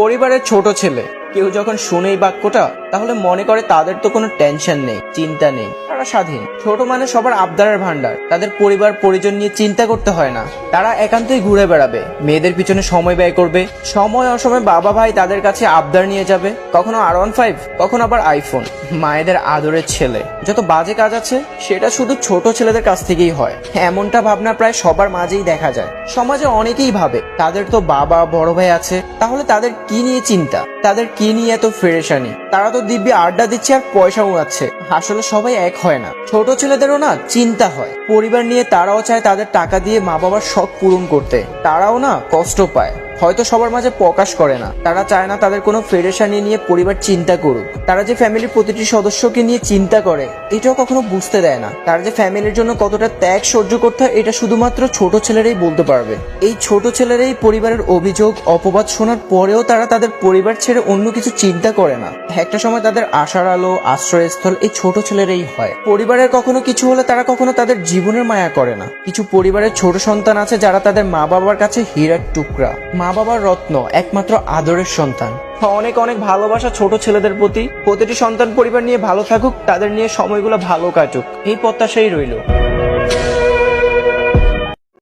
পরিবারের ছোট ছেলে কেউ যখন শুনে এই বাক্যটা তাহলে মনে করে তাদের তো কোনো টেনশন নেই, চিন্তা নেই, তারা স্বাধীন। ছোট মানে সবার আবদারের ভান্ডার, তাদের পরিবার পরিজন নিয়ে চিন্তা করতে হয় না। তারা একান্তই ঘুরে বেড়াবে, মেয়েদের পিছনে সময় ব্যয় করবে, সময় অসময় বাবা ভাই তাদের কাছে আবদার নিয়ে যাবে, কখনো R15, কখনো আবার আইফোন। মায়েদের আদরের ছেলে। যত বাজে কাজ আছে সেটা শুধু ছোট ছেলেদের কাছ থেকেই হয়, এমনটা ভাবনা প্রায় সবার মাঝেই দেখা যায়। সমাজে অনেকেই ভাবে তাদের তো বাবা বড় ভাই আছে, তাহলে তাদের কি নিয়ে চিন্তা, তাদের কি নিয়ে এত ফেরেশানি, তারা তো দিব্যি আড্ডা দিচ্ছে আর পয়সা উড়াচ্ছে। আসলে সবাই এক হয় না, ছোট ছেলেদেরও না চিন্তা হয় পরিবার নিয়ে। তারাও চায় তাদের টাকা দিয়ে মা বাবার শখ পূরণ করতে, তারাও না কষ্ট পায়, হয়তো সবার মাঝে প্রকাশ করে না। তারা চায় না তাদের কোনো ফেরেশানি নিয়ে পরিবার চিন্তা করুক। তারা যে ফ্যামিলির প্রতিটি সদস্যকে নিয়ে চিন্তা করে এটাও কখনো বুঝতে দেয় না। তারা যে ফ্যামিলির জন্য কতটা ত্যাগ সহ্য করতে হয় এটা শুধুমাত্র ছোট ছেলেরাই বলতে পারবে। এই ছোট ছেলেরাই পরিবারের অভিযোগ অপবাদ শোনার পরেও তারা তাদের পরিবার ছেড়ে অন্য কিছু চিন্তা করে না। একটা সময় তাদের আশার আলো, আশ্রয়স্থল এই ছোট ছেলেরাই হয়। পরিবারের কখনো কিছু হলে তারা কখনো তাদের জীবনের মায়া করে না। কিছু পরিবারের ছোট সন্তান আছে যারা তাদের মা বাবার কাছে হীরার টুকরা, মা বাবার রত্ন, একমাত্র আদরের সন্তান। অনেক অনেক ভালোবাসা ছোট ছেলেদের প্রতি। প্রতিটি সন্তান পরিবার নিয়ে ভালো থাকুক, তাদের নিয়ে সময়গুলো ভালো কাটুক, এই প্রত্যাশাই রইল।